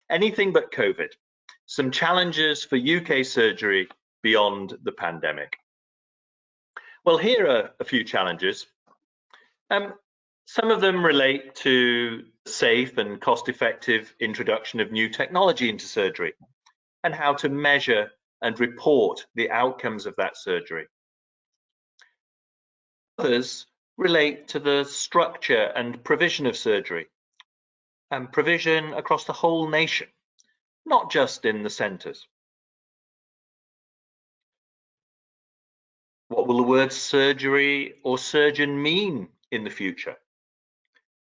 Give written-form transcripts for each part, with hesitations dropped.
anything but COVID. Some challenges for UK surgery beyond the pandemic. Well, here are a few challenges. Some of them relate to safe and cost-effective introduction of new technology into surgery and how to measure and report the outcomes of that surgery. Others relate to the structure and provision of surgery and provision across the whole nation, not just in the centres. What will the word surgery or surgeon mean in the future?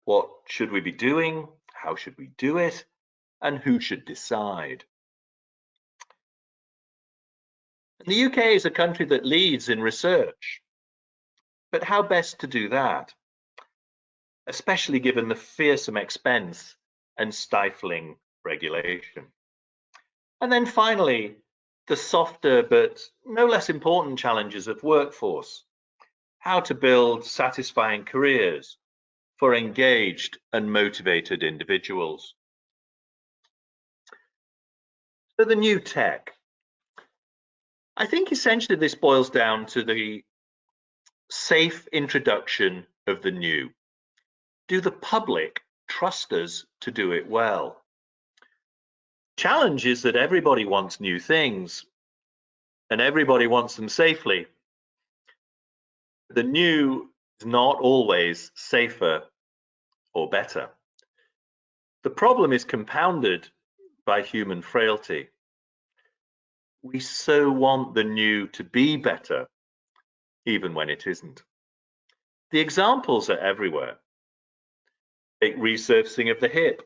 What should we be doing? How should we do it? And who should decide? The UK is a country that leads in research, but how best to do that, especially given the fearsome expense and stifling regulation? And then finally, the softer but no less important challenges of workforce, how to build satisfying careers for engaged and motivated individuals. So the new tech. I think essentially this boils down to the safe introduction of the new. Do the public trust us to do it well? Challenge is that everybody wants new things and everybody wants them safely. The new is not always safer or better. The problem is compounded by human frailty. We so want the new to be better, even when it isn't. The examples are everywhere. Take resurfacing of the hip.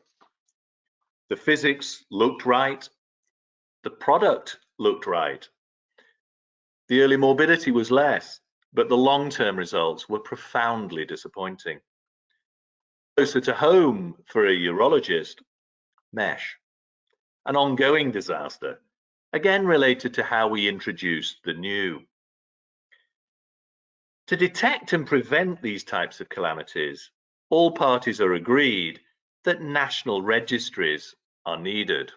The physics looked right. The product looked right. The early morbidity was less, but the long-term results were profoundly disappointing. Closer to home for a urologist, mesh. An ongoing disaster, again related to how we introduced the new. To detect and prevent these types of calamities, all parties are agreed that national registries are needed.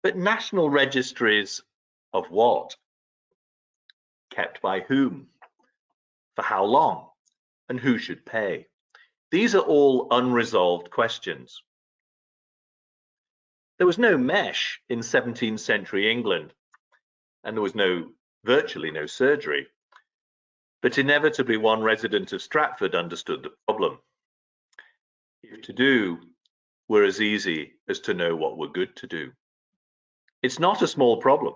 But national registries of what? Kept by whom? For how long? And who should pay? These are all unresolved questions. There was no mesh in 17th century England, and there was virtually no surgery. But inevitably one resident of Stratford understood the problem. If to do were as easy as to know what were good to do. It's not a small problem.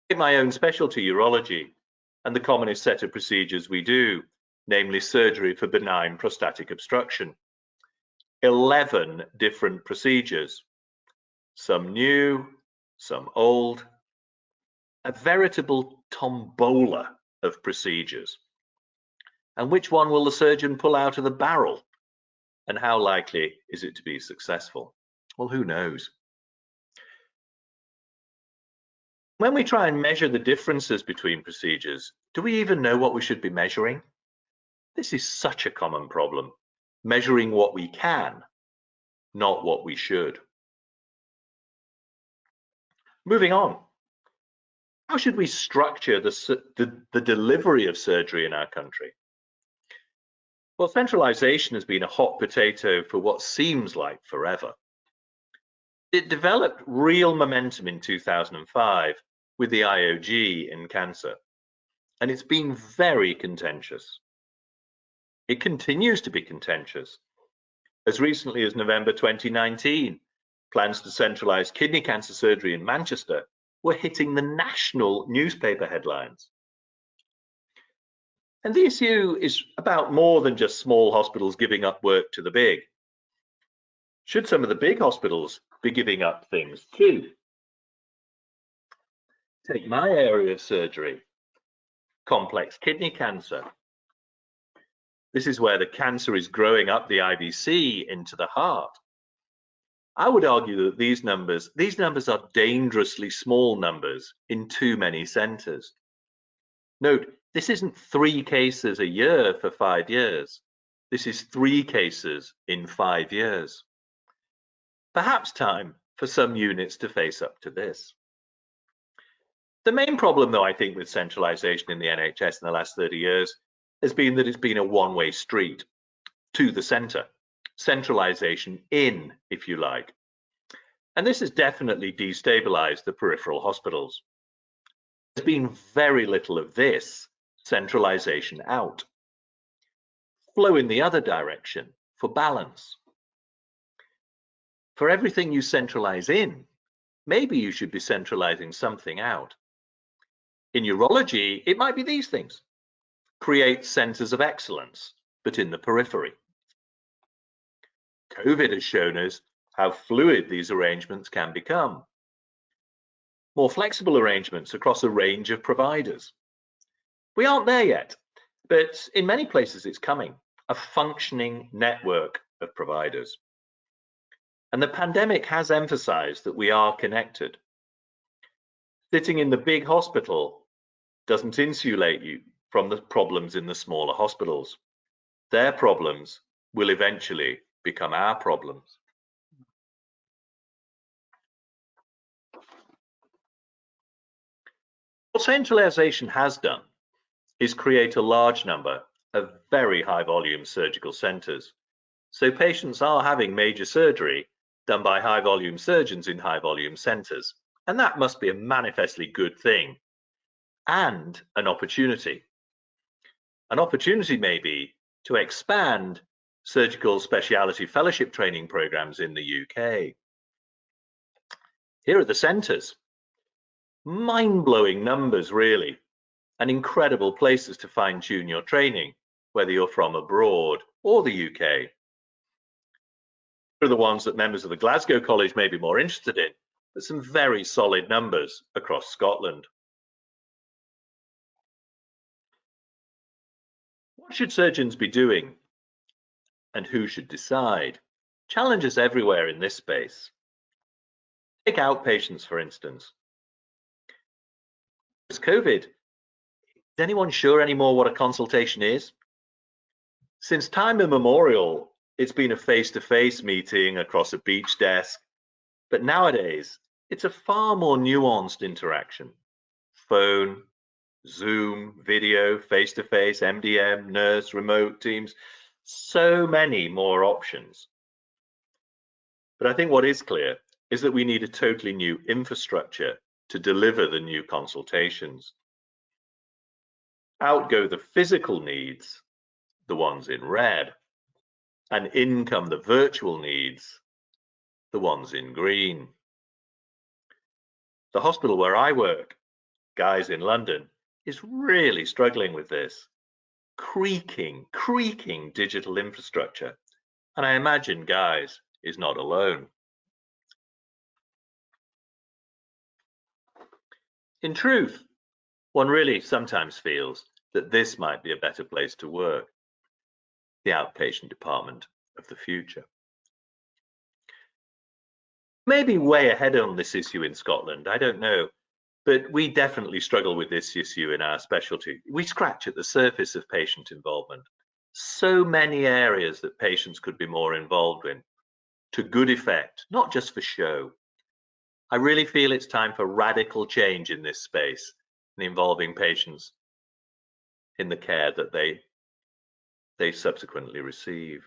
In my own specialty, urology, and the commonest set of procedures we do, namely surgery for benign prostatic obstruction. 11 different procedures, some new, some old, a veritable tombola of procedures. And which one will the surgeon pull out of the barrel? And how likely is it to be successful? Well, who knows? When we try and measure the differences between procedures, do we even know what we should be measuring? This is such a common problem, measuring what we can, not what we should. Moving on, how should we structure the delivery of surgery in our country? Well, centralization has been a hot potato for what seems like forever. It developed real momentum in 2005 with the IOG in cancer, and it's been very contentious. It continues to be contentious. As recently as November 2019, plans to centralize kidney cancer surgery in Manchester were hitting the national newspaper headlines. And the issue is about more than just small hospitals giving up work to the big. Should some of the big hospitals be giving up things too? Take my area of surgery, complex kidney cancer. This is where the cancer is growing up the IVC into the heart. I would argue that these numbers are dangerously small numbers in too many centres. Note, this isn't 3 cases a year for 5 years. This is 3 cases in 5 years. Perhaps time for some units to face up to this. The main problem, though, I think, with centralisation in the NHS in the last 30 years has been that it's been a one-way street to the centre. Centralisation in, if you like. And this has definitely destabilised the peripheral hospitals. There's been very little of this centralisation out. Flow in the other direction for balance. For everything you centralise in, maybe you should be centralising something out. In urology, it might be these things. Create centres of excellence, but in the periphery. COVID has shown us how fluid these arrangements can become. More flexible arrangements across a range of providers. We aren't there yet, but in many places it's coming, a functioning network of providers. And the pandemic has emphasized that we are connected. Sitting in the big hospital doesn't insulate you from the problems in the smaller hospitals. Their problems will eventually become our problems. What centralization has done is create a large number of very high volume surgical centers. So patients are having major surgery done by high volume surgeons in high volume centers. And that must be a manifestly good thing and an opportunity. An opportunity may be to expand surgical specialty fellowship training programs in the UK. Here are the centers. Mind-blowing numbers, really, and incredible places to fine-tune your training, whether you're from abroad or the UK. Here are the ones that members of the Glasgow College may be more interested in, but some very solid numbers across Scotland. What should surgeons be doing, and who should decide? Challenges everywhere in this space. Take outpatients, for instance. It's COVID. Is anyone sure anymore what a consultation is? Since time immemorial, it's been a face-to-face meeting across a beach desk, but nowadays it's a far more nuanced interaction. Phone, Zoom, video, face-to-face, MDM, nurse, remote teams, so many more options. But I think what is clear is that we need a totally new infrastructure to deliver the new consultations. Out go the physical needs, the ones in red, and in come the virtual needs, the ones in green. The hospital where I work, Guy's in London, is really struggling with this. Creaking digital infrastructure. And I imagine Guy's is not alone. In truth, one really sometimes feels that this might be a better place to work, the outpatient department of the future. Maybe way ahead on this issue in Scotland, I don't know, but we definitely struggle with this issue in our specialty. We scratch at the surface of patient involvement. So many areas that patients could be more involved in, to good effect, not just for show. I really feel it's time for radical change in this space and involving patients in the care that they subsequently receive.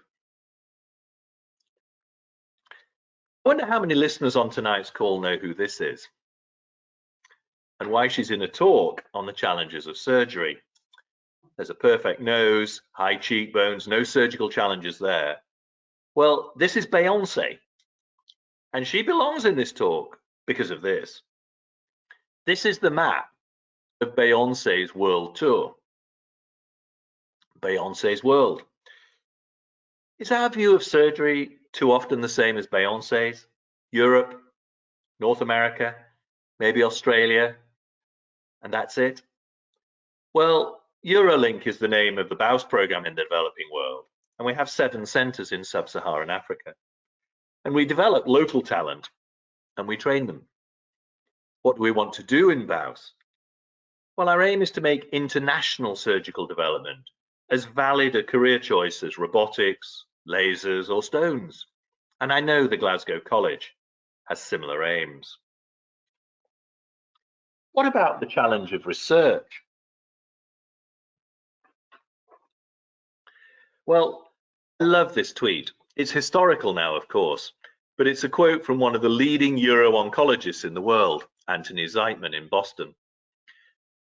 I wonder how many listeners on tonight's call know who this is and why she's in a talk on the challenges of surgery. There's a perfect nose, high cheekbones, no surgical challenges there. Well, this is Beyonce, and she belongs in this talk because of this. This is the map of Beyonce's world tour. Beyonce's world. Is our view of surgery too often the same as Beyonce's? Europe, North America, maybe Australia, and that's it? Well, Urolink is the name of the BAUS program in the developing world, and we have 7 centers in sub-Saharan Africa. And we develop local talent, and we train them. What do we want to do in BAUS? Well, our aim is to make international surgical development as valid a career choice as robotics, lasers, or stones. and I know the Glasgow College has similar aims. What about the challenge of research? Well, I love this tweet. It's historical now, of course, but it's a quote from one of the leading uro-oncologists in the world, Anthony Zeitman in Boston.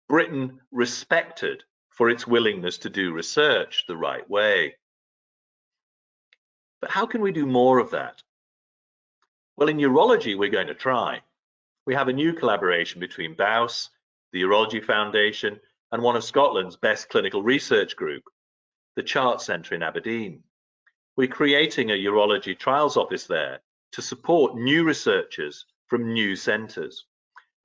Britain respected for its willingness to do research the right way. But how can we do more of that? Well, in urology, we're going to try. We have a new collaboration between BAUS, the Urology Foundation, and one of Scotland's best clinical research group, the Chart Centre in Aberdeen. We're creating a urology trials office there to support new researchers from new centres,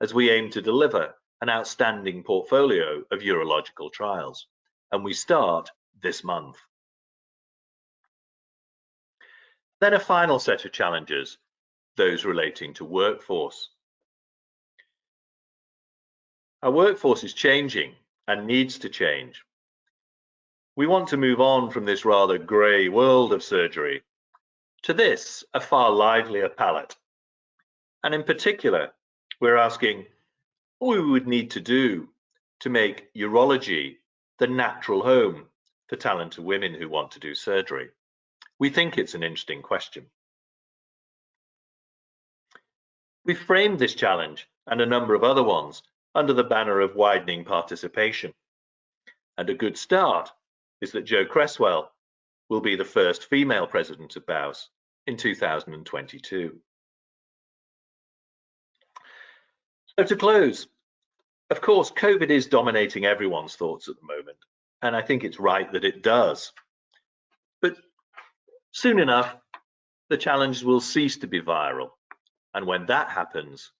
as we aim to deliver an outstanding portfolio of urological trials. And we start this month. Then a final set of challenges, those relating to workforce. Our workforce is changing and needs to change. We want to move on from this rather grey world of surgery to this, a far livelier palette. And in particular, we're asking what we would need to do to make urology the natural home for talented women who want to do surgery. We think it's an interesting question. We've framed this challenge and a number of other ones under the banner of widening participation. And a good start is that Jo Cresswell will be the first female president of BAUS in 2022. So to close, of course, COVID is dominating everyone's thoughts at the moment, and I think it's right that it does. But soon enough, the challenges will cease to be viral, and when that happens,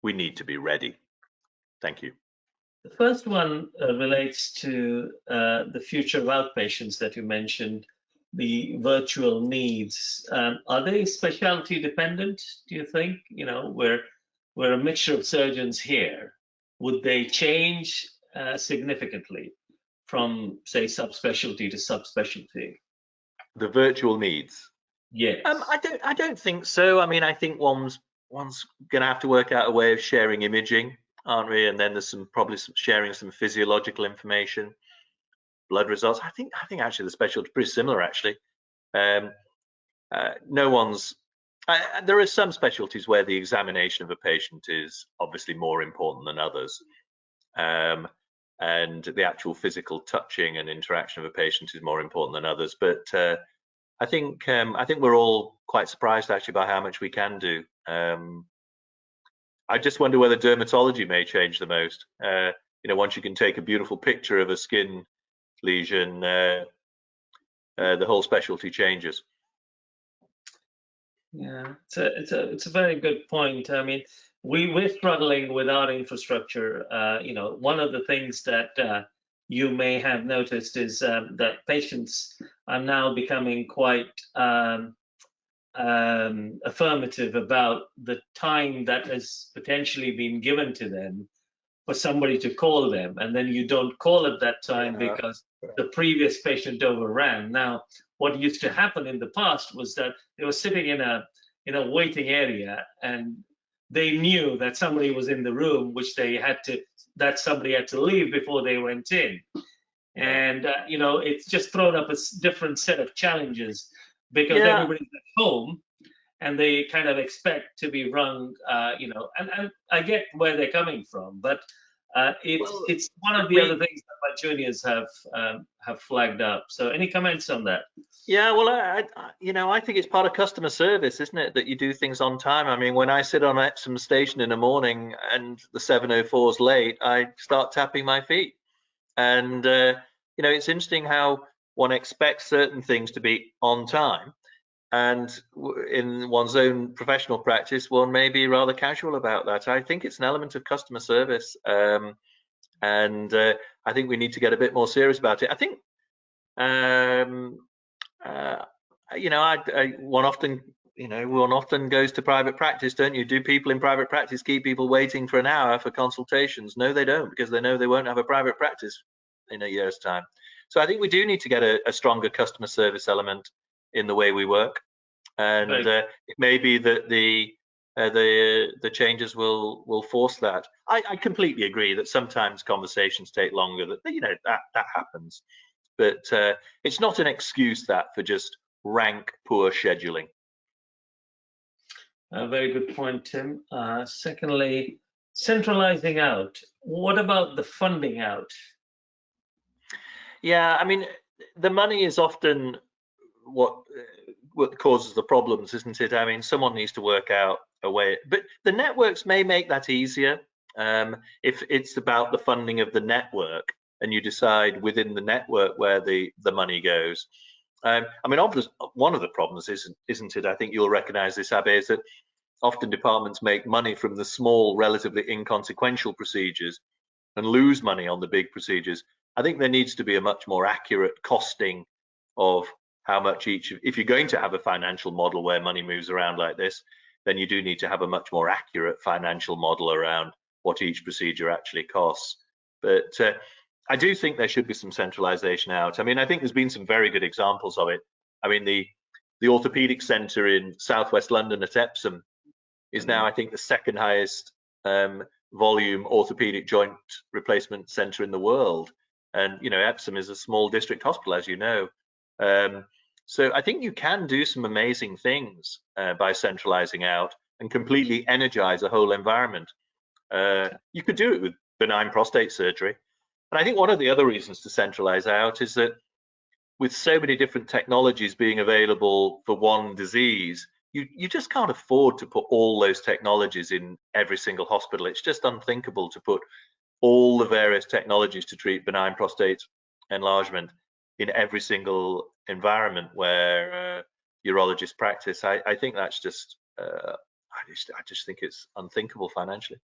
we need to be ready. Thank you. The first one relates to the future of outpatients that you mentioned, the virtual needs. Are they specialty dependent, do you think? You know, we're a mixture of surgeons here. Would they change significantly from, say, subspecialty to subspecialty? The virtual needs. Yes. I don't think so. I mean, I think one's going to have to work out a way of sharing imaging, aren't we? And then there's probably some sharing some physiological information, blood results. I think actually the specialty is pretty similar actually. No one's. There are some specialties where the examination of a patient is obviously more important than others, and the actual physical touching and interaction of a patient is more important than others. But I think we're all quite surprised actually by how much we can do. I just wonder whether dermatology may change the most. You know, once you can take a beautiful picture of a skin lesion, the whole specialty changes. Yeah, it's a very good point. I mean, we're struggling with our infrastructure. You know, one of the things that you may have noticed is that patients are now becoming quite affirmative about the time that has potentially been given to them for somebody to call them, and then you don't call at that time because the previous patient overran. Now, what used to happen in the past was that they were sitting in a waiting area, and they knew that somebody was in the room, which that somebody had to leave before they went in. And you know, it's just thrown up a different set of challenges because everybody's at home and they kind of expect to be rung, you know, and I get where they're coming from, but it's one of the other things that my juniors have flagged up. So any comments on that? Yeah, well, I think it's part of customer service, isn't it, that you do things on time. I mean, when I sit on Epsom station in the morning and the 7:04 is late, I start tapping my feet. And you know, it's interesting how one expects certain things to be on time, and in one's own professional practice, one may be rather casual about that. I think it's an element of customer service, and I think we need to get a bit more serious about it. I think, you know, one often goes to private practice, don't you? Do people in private practice keep people waiting for an hour for consultations? No, they don't, because they know they won't have a private practice in a year's time. So I think we do need to get a stronger customer service element in the way we work. and it may be that the changes will force that. I completely agree that sometimes conversations take longer. That, you know, that happens, but it's not an excuse that for just rank poor scheduling. A very good point, Tim. Secondly, centralizing out. What about the funding out? Yeah, I mean, the money is often what causes the problems, isn't it? I mean, someone needs to work out a way, but the networks may make that easier. If it's about the funding of the network, and you decide within the network where the money goes. I mean, obviously, one of the problems isn't it? I think you'll recognise this, Abe, is that often departments make money from the small, relatively inconsequential procedures and lose money on the big procedures. I think there needs to be a much more accurate costing of how much each, if you're going to have a financial model where money moves around like this, then you do need to have a much more accurate financial model around what each procedure actually costs. But I do think there should be some centralization out. I mean, I think there's been some very good examples of it. I mean, the orthopedic centre in southwest London at Epsom is now, I think, the second highest volume orthopedic joint replacement centre in the world. And, you know, Epsom is a small district hospital, as you know. So I think you can do some amazing things by centralizing out and completely energize a whole environment. You could do it with benign prostate surgery. And I think one of the other reasons to centralize out is that with so many different technologies being available for one disease, you just can't afford to put all those technologies in every single hospital. It's just unthinkable to put all the various technologies to treat benign prostate enlargement in every single environment where urologists practice. I think that's just I just think it's unthinkable financially.